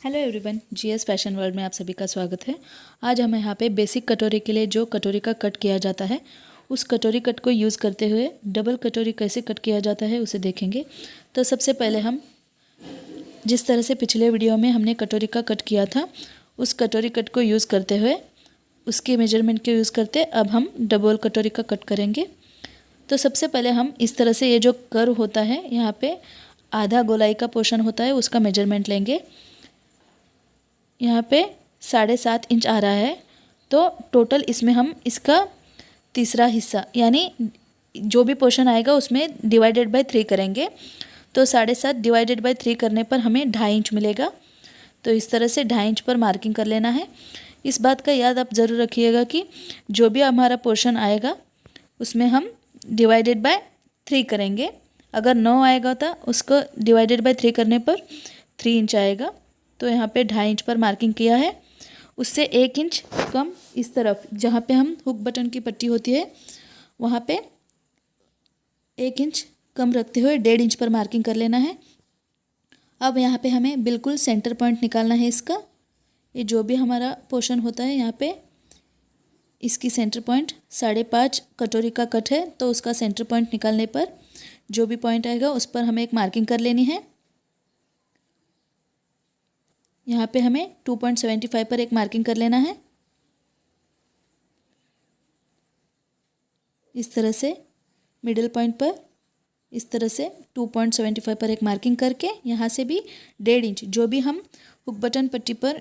Hello everyone, GS fashion world में आप सभी का स्वागत है। आज हम यहाँ पे बेसिक कटोरी के लिए जो कटोरी का कट किया जाता है उस कटोरी कट को यूज़ करते हुए डबल कटोरी कैसे कट किया जाता है उसे देखेंगे। तो सबसे पहले हम जिस तरह से पिछले वीडियो में हमने कटोरी का कट किया था उस कटोरी कट को यूज़ करते हुए उसके मेजरमेंट के यूज़ करते अब हम डबल कटोरी का कट करेंगे। तो सबसे पहले हम इस तरह से ये जो कर्व होता है यहाँ पे आधा गोलाई का पोर्शन होता है उसका मेजरमेंट लेंगे। यहाँ पे 7.5 इंच आ रहा है तो टोटल इसमें हम इसका तीसरा हिस्सा यानी जो भी पोर्शन आएगा उसमें डिवाइडेड बाय 3 करेंगे। तो 7.5 डिवाइडेड बाय 3 करने पर हमें 2.5 इंच मिलेगा। तो इस तरह से 2.5 इंच पर मार्किंग कर लेना है। इस बात का याद आप ज़रूर रखिएगा कि जो भी हमारा पोर्शन आएगा उसमें हम डिवाइडेड बाय 3 करेंगे। अगर 9 आएगा तो उसको डिवाइडेड बाय 3 करने पर 3 इंच आएगा। तो यहाँ पे 2.5 इंच पर मार्किंग किया है। उससे 1 इंच कम इस तरफ जहाँ पे हम हुक बटन की पट्टी होती है वहाँ पे 1 इंच कम रखते हुए 1.5 इंच पर मार्किंग कर लेना है। अब यहाँ पे हमें बिल्कुल सेंटर पॉइंट निकालना है इसका। ये जो भी हमारा पोर्शन होता है यहाँ पे इसकी सेंटर पॉइंट 5.5 कटोरी का कट है तो उसका सेंटर पॉइंट निकालने पर जो भी पॉइंट आएगा उस पर हमें एक मार्किंग कर लेनी है। यहाँ पे हमें 2.75 पर एक मार्किंग कर लेना है। इस तरह से मिडिल पॉइंट पर इस तरह से 2.75 पर एक मार्किंग करके यहाँ से भी 1.5 इंच जो भी हम हुक बटन पट्टी पर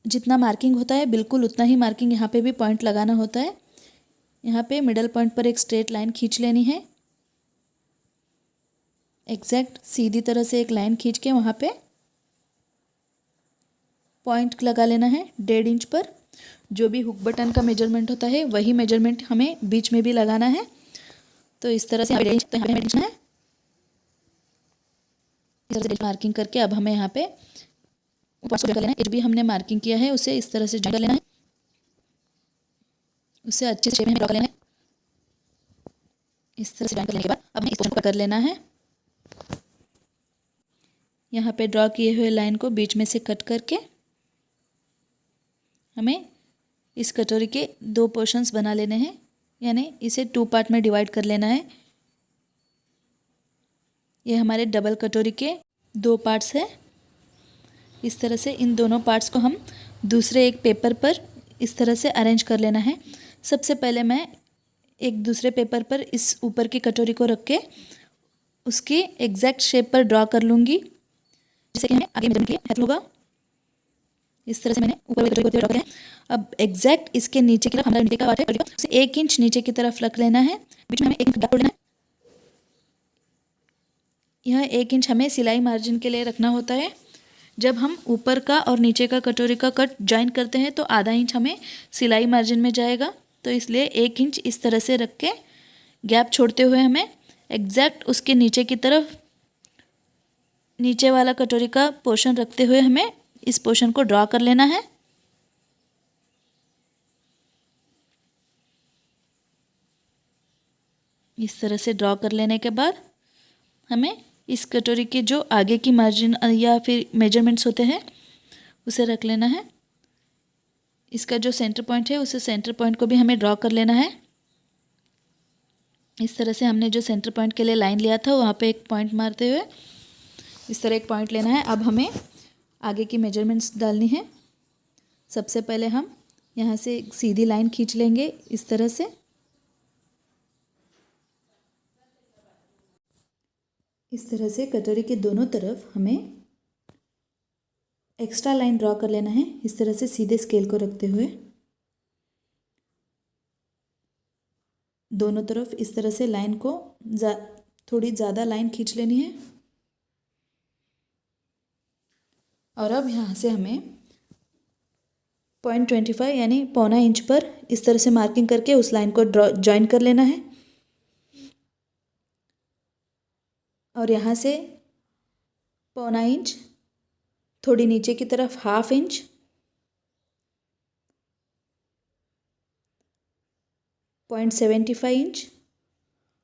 जितना मार्किंग होता है बिल्कुल उतना ही मार्किंग यहाँ पे भी पॉइंट लगाना होता है। यहाँ पे मिडिल पॉइंट पर एक स्ट्रेट लाइन खींच लेनी है। एग्जैक्ट सीधी तरह से एक लाइन खींच के वहाँ पे पॉइंट लगा लेना है 1.5 इंच पर। जो भी हुक बटन का मेजरमेंट होता है वही मेजरमेंट हमें बीच में भी लगाना है। तो इस तरह से 1.5 इंच तो यहाँ पे है। इस तरह से मार्किंग करके अब हमें यहाँ पे ऊपर लेना है। जो भी हमने मार्किंग किया है उसे इस तरह से जॉइन कर लेना है। उसे अच्छे से ड्रा कर लेना है। इस तरह से जॉइन करने के बाद अब हमें इस पोर्शन को कर लेना है। यहाँ पे ड्रॉ किए हुए लाइन को बीच में से कट करके हमें इस कटोरी के 2 पोर्शंस बना लेने हैं यानी इसे 2 पार्ट में डिवाइड कर लेना है। ये हमारे डबल कटोरी के 2 पार्ट्स है। इस तरह से इन दोनों पार्ट्स को हम दूसरे एक पेपर पर इस तरह से अरेंज कर लेना है। सबसे पहले मैं एक दूसरे पेपर पर इस ऊपर की कटोरी को रख के उसकी एग्जैक्ट शेप पर ड्रॉ कर लूँगी जिससे कि हमें आगे मेजरमेंट के लिए हेल्प होगा। इस तरह से मैंने ऊपर कटोरी को ड्रॉ किया है। अब एग्जैक्ट इसके नीचे की तरफ हमारा नीचे का पार्ट है उसे 1 इंच नीचे की तरफ रख लेना है। बीच में हमें 1 इंच गैप छोड़ लेना है। यह 1 इंच हमें सिलाई मार्जिन के लिए रखना होता है। जब हम ऊपर का और नीचे का कटोरी का कट ज्वाइन करते हैं तो आधा इंच हमें सिलाई मार्जिन में जाएगा। तो इसलिए 1 इंच इस तरह से रख के गैप छोड़ते हुए हमें एग्जैक्ट उसके नीचे की तरफ नीचे वाला कटोरी का पोर्शन रखते हुए हमें इस पोर्शन को ड्रॉ कर लेना है। इस तरह से ड्रॉ कर लेने के बाद हमें इस कटोरी के जो आगे की मार्जिन या फिर मेजरमेंट्स होते हैं उसे रख लेना है। इसका जो सेंटर पॉइंट है उसे सेंटर पॉइंट को भी हमें ड्रॉ कर लेना है। इस तरह से हमने जो सेंटर पॉइंट के लिए लाइन लिया था वहाँ पे एक पॉइंट मारते हुए इस तरह एक पॉइंट लेना है। अब हमें आगे की मेजरमेंट्स डालनी है। सबसे पहले हम यहाँ से एक सीधी लाइन खींच लेंगे इस तरह से। इस तरह से कटोरी के दोनों तरफ हमें एक्स्ट्रा लाइन ड्रॉ कर लेना है इस तरह से सीधे स्केल को रखते हुए। दोनों तरफ इस तरह से लाइन को थोड़ी ज़्यादा लाइन खींच लेनी है। और अब यहाँ से हमें 0.25 यानी पौना इंच पर इस तरह से मार्किंग करके उस लाइन को ज्वाइन कर लेना है। और यहाँ से पौना इंच थोड़ी नीचे की तरफ 1/2 इंच 0.75 इंच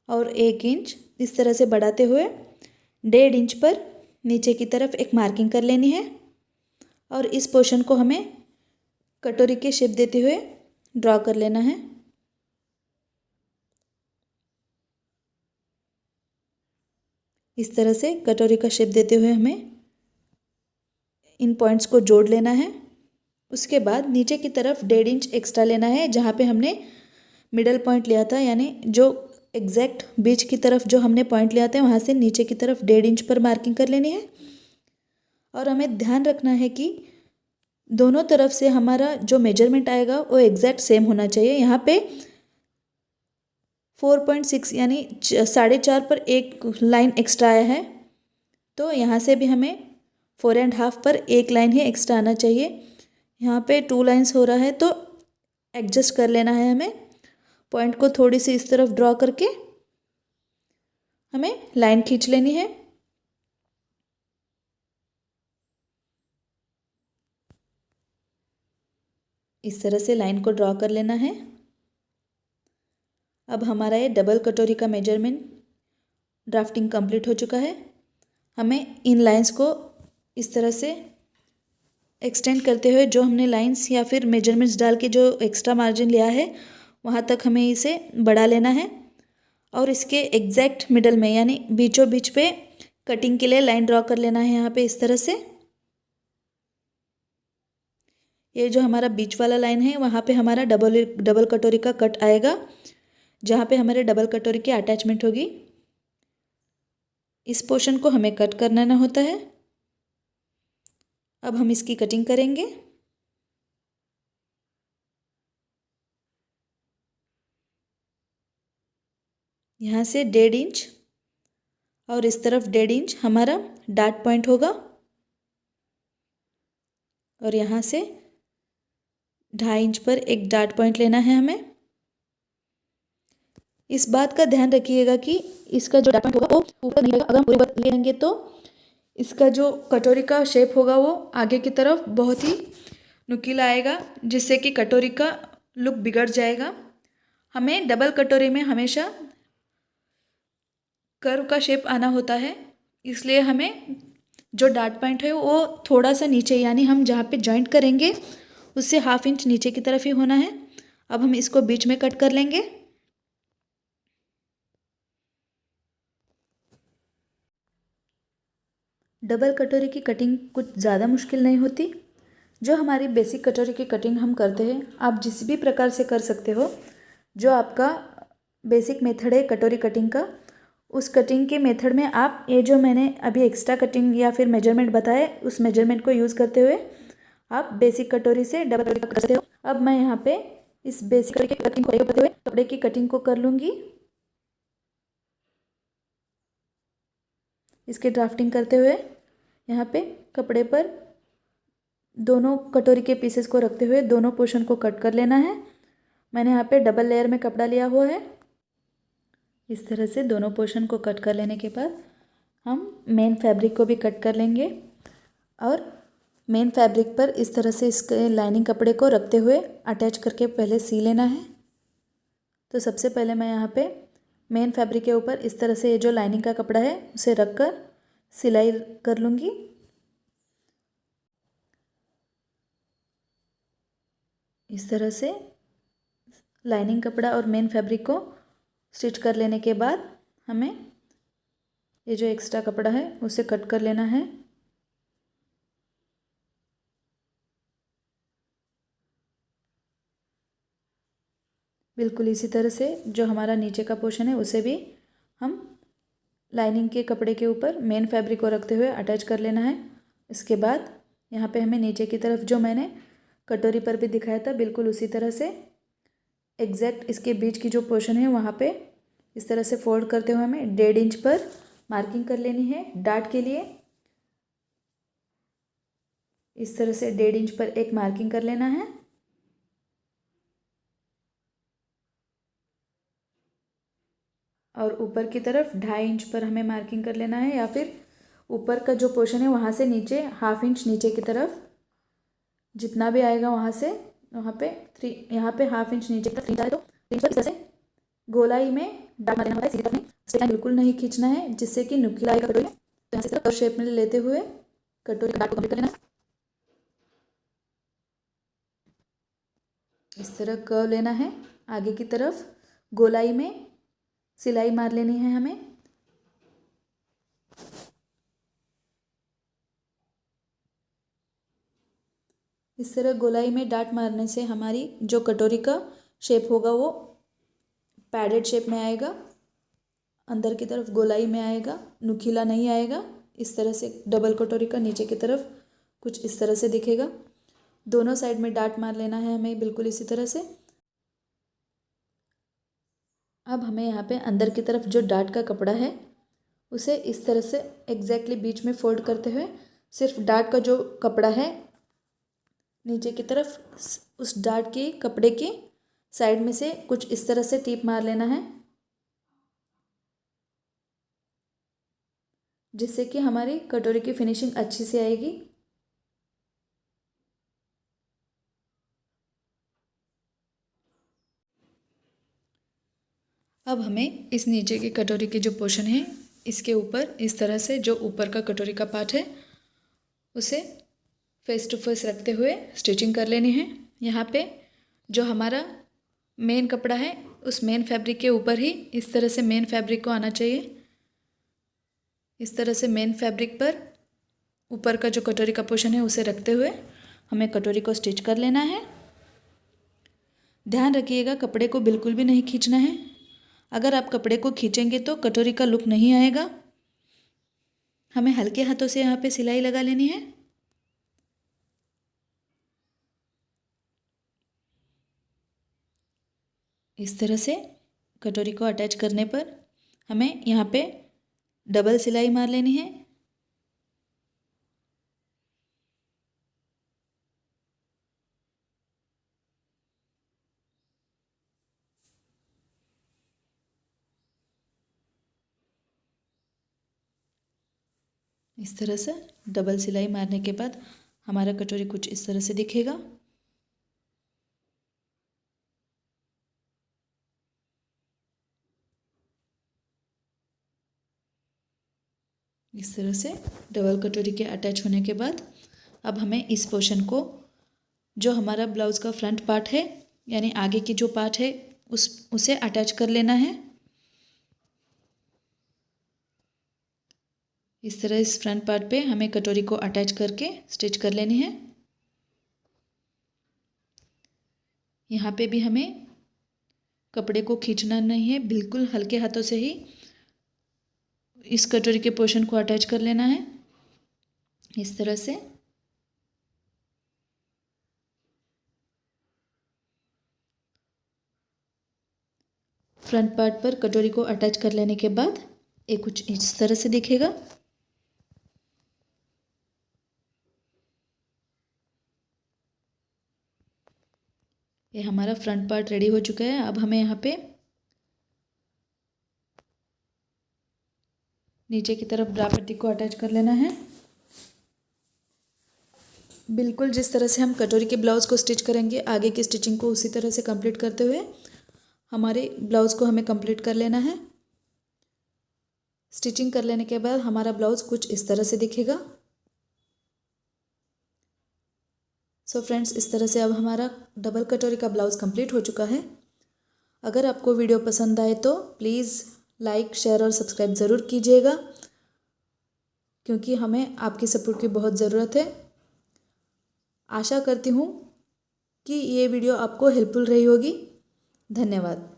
और 1 इंच इस तरह से बढ़ाते हुए 1.5 इंच पर नीचे की तरफ एक मार्किंग कर लेनी है। और इस पोर्शन को हमें कटोरी के शेप देते हुए ड्रॉ कर लेना है। इस तरह से कटोरी का शेप देते हुए हमें इन पॉइंट्स को जोड़ लेना है। उसके बाद नीचे की तरफ 1.5 इंच एक्स्ट्रा लेना है, जहाँ पे हमने मिडल पॉइंट लिया था, यानी जो एग्जैक्ट बीच की तरफ जो हमने पॉइंट लिया था वहाँ से नीचे की तरफ 1.5 इंच पर मार्किंग कर लेनी है। और हमें ध्यान रखना है कि दोनों तरफ से हमारा जो मेजरमेंट आएगा वो एग्जैक्ट सेम होना चाहिए। यहाँ पे 4.6 यानी 4.5 पर एक लाइन एक्स्ट्रा आया है, तो यहाँ से भी हमें 4.5 पर एक लाइन ही एक्स्ट्रा आना चाहिए। यहाँ पे 2 लाइन्स हो रहा है, तो एडजस्ट कर लेना है हमें। पॉइंट को थोड़ी सी इस तरफ ड्रॉ करके हमें लाइन खींच लेनी है। इस तरह से लाइन को ड्रॉ कर लेना है। अब हमारा ये डबल कटोरी का मेजरमेंट ड्राफ्टिंग कंप्लीट हो चुका है। हमें इन लाइंस को इस तरह से एक्सटेंड करते हुए जो हमने लाइंस या फिर मेजरमेंट्स डाल के जो एक्स्ट्रा मार्जिन लिया है वहाँ तक हमें इसे बढ़ा लेना है। और इसके एग्जैक्ट मिडल में यानी बीचों बीच पे कटिंग के लिए लाइन ड्रॉ कर लेना है। यहाँ पे इस तरह से ये जो हमारा बीच वाला लाइन है वहाँ पे हमारा डबल कटोरी का कट आएगा, जहाँ पे हमारे डबल कटोरी की अटैचमेंट होगी। इस पोर्शन को हमें कट करना होता है। अब हम इसकी कटिंग करेंगे। यहाँ से 1.5 इंच और इस तरफ 1.5 इंच हमारा डार्ट पॉइंट होगा, और यहाँ से 2.5 इंच पर एक डार्ट पॉइंट लेना है हमें। इस बात का ध्यान रखिएगा कि इसका जो डार्ट पॉइंट होगा वो ऊपर नहीं लगेगा। अगर हम पूरी बात लेंगे तो इसका जो कटोरी का शेप होगा वो आगे की तरफ बहुत ही नुकीला आएगा, जिससे कि कटोरी का लुक बिगड़ जाएगा। हमें डबल कटोरी में हमेशा कर्व का शेप आना होता है, इसलिए हमें जो डार्ट पॉइंट है वो थोड़ा सा नीचे, यानी हम जहाँ पे जॉइंट करेंगे उससे 1/2 इंच नीचे की तरफ ही होना है। अब हम इसको बीच में कट कर लेंगे। डबल कटोरी की कटिंग कुछ ज़्यादा मुश्किल नहीं होती। जो हमारी बेसिक कटोरी की कटिंग हम करते हैं, आप जिस भी प्रकार से कर सकते हो। जो आपका बेसिक मेथड है कटोरी कटिंग का, उस कटिंग के मेथड में आप ये जो मैंने अभी एक्स्ट्रा कटिंग या फिर मेजरमेंट बताए उस मेजरमेंट को यूज़ करते हुए आप बेसिक कटोरी से डबल कटोरी कर सकते हो। अब मैं यहाँ पे इस बेसिक कटोरी की कटिंग को करते हुए कपड़े की कटिंग को कर लूँगी। इसके ड्राफ्टिंग करते हुए यहाँ पे कपड़े पर दोनों कटोरी के पीसेस को रखते हुए दोनों पोर्शन को कट कर लेना है। मैंने यहाँ पे डबल लेयर में कपड़ा लिया हुआ है। इस तरह से दोनों पोर्शन को कट कर लेने के बाद हम मेन फैब्रिक को भी कट कर लेंगे, और मेन फैब्रिक पर इस तरह से इसके लाइनिंग कपड़े को रखते हुए अटैच करके पहले सी लेना है। तो सबसे पहले मैं यहाँ पे मेन फैब्रिक के ऊपर इस तरह से ये जो लाइनिंग का कपड़ा है उसे रख कर सिलाई कर लूँगी। इस तरह से लाइनिंग कपड़ा और मेन फैब्रिक को स्टिच कर लेने के बाद हमें ये जो एक्स्ट्रा कपड़ा है उसे कट कर लेना है। बिल्कुल इसी तरह से जो हमारा नीचे का पोर्शन है उसे भी हम लाइनिंग के कपड़े के ऊपर मेन फैब्रिक को रखते हुए अटैच कर लेना है। इसके बाद यहाँ पे हमें नीचे की तरफ जो मैंने कटोरी पर भी दिखाया था बिल्कुल उसी तरह से एग्जैक्ट इसके बीच की जो पोर्शन है वहाँ पे इस तरह से फोल्ड करते हुए हमें 1.5 इंच पर मार्किंग कर लेनी है डार्ट के लिए। इस तरह से 1.5 इंच पर एक मार्किंग कर लेना है। और ऊपर की तरफ 2.5 इंच पर हमें मार्किंग कर लेना है, या फिर ऊपर का जो पोर्शन है वहाँ से नीचे 1/2 इंच नीचे की तरफ जितना भी आएगा वहाँ से वहाँ पे 3 यहाँ पे 1/2 इंच नीचे तक 3 तो 3 पर इस तरह से गोलाई में डाल देना होता है। सीधी तरफ स्ट्रेट लाइन बिल्कुल नहीं खींचना है जिससे कि नुकीला आएगा कटोरी में। तो यहाँ से कर्व शेप में लेते हुए कटोरी का डार्ट को कंप्लीट कर लेना है। इस तरह कर्व लेना है, आगे की तरफ गोलाई में सिलाई मार लेनी है हमें। इस तरह गोलाई में डाट मारने से हमारी जो कटोरी का शेप होगा वो पैडेड शेप में आएगा, अंदर की तरफ गोलाई में आएगा, नुकीला नहीं आएगा। इस तरह से डबल कटोरी का नीचे की तरफ कुछ इस तरह से दिखेगा। दोनों साइड में डाट मार लेना है हमें बिल्कुल इसी तरह से। अब हमें यहाँ पे अंदर की तरफ जो डाट का कपड़ा है उसे इस तरह से एग्जैक्टली बीच में फोल्ड करते हुए सिर्फ डाट का जो कपड़ा है नीचे की तरफ उस डाट के कपड़े की साइड में से कुछ इस तरह से टीप मार लेना है, जिससे कि हमारी कटोरी की फिनिशिंग अच्छी से आएगी। अब हमें इस नीचे की कटोरी के जो पोर्शन है इसके ऊपर इस तरह से जो ऊपर का कटोरी का पार्ट है उसे फेस टू फेस रखते हुए स्टिचिंग कर लेनी है। यहाँ पे जो हमारा मेन कपड़ा है उस मेन फैब्रिक के ऊपर ही इस तरह से मेन फैब्रिक को आना चाहिए। इस तरह से मेन फैब्रिक पर ऊपर का जो कटोरी का पोर्शन है उसे रखते हुए हमें कटोरी को स्टिच कर लेना है। ध्यान रखिएगा कपड़े को बिल्कुल भी नहीं खींचना है। अगर आप कपड़े को खींचेंगे तो कटोरी का लुक नहीं आएगा। हमें हल्के हाथों से यहाँ पे सिलाई लगा लेनी है। इस तरह से कटोरी को अटैच करने पर हमें यहाँ पे डबल सिलाई मार लेनी है। इस तरह से डबल सिलाई मारने के बाद हमारा कटोरी कुछ इस तरह से दिखेगा। इस तरह से डबल कटोरी के अटैच होने के बाद अब हमें इस पोर्शन को जो हमारा ब्लाउज़ का फ्रंट पार्ट है यानी आगे की जो पार्ट है उसे अटैच कर लेना है। इस तरह इस फ्रंट पार्ट पे हमें कटोरी को अटैच करके स्टिच कर लेनी है। यहाँ पे भी हमें कपड़े को खींचना नहीं है, बिल्कुल हल्के हाथों से ही इस कटोरी के पोर्शन को अटैच कर लेना है इस तरह से। फ्रंट पार्ट पर कटोरी को अटैच कर लेने के बाद ये कुछ इस तरह से दिखेगा। ये हमारा फ्रंट पार्ट रेडी हो चुका है। अब हमें यहाँ पे नीचे की तरफ ब्रा पट्टी को अटैच कर लेना है। बिल्कुल जिस तरह से हम कटोरी के ब्लाउज़ को स्टिच करेंगे आगे की स्टिचिंग को उसी तरह से कंप्लीट करते हुए हमारे ब्लाउज़ को हमें कंप्लीट कर लेना है। स्टिचिंग कर लेने के बाद हमारा ब्लाउज़ कुछ इस तरह से दिखेगा। सो फ्रेंड्स, इस तरह से अब हमारा डबल कटोरी का ब्लाउज़ कंप्लीट हो चुका है। अगर आपको वीडियो पसंद आए तो प्लीज़ लाइक, शेयर और सब्सक्राइब ज़रूर कीजिएगा, क्योंकि हमें आपकी सपोर्ट की बहुत ज़रूरत है। आशा करती हूँ कि ये वीडियो आपको हेल्पफुल रही होगी। धन्यवाद।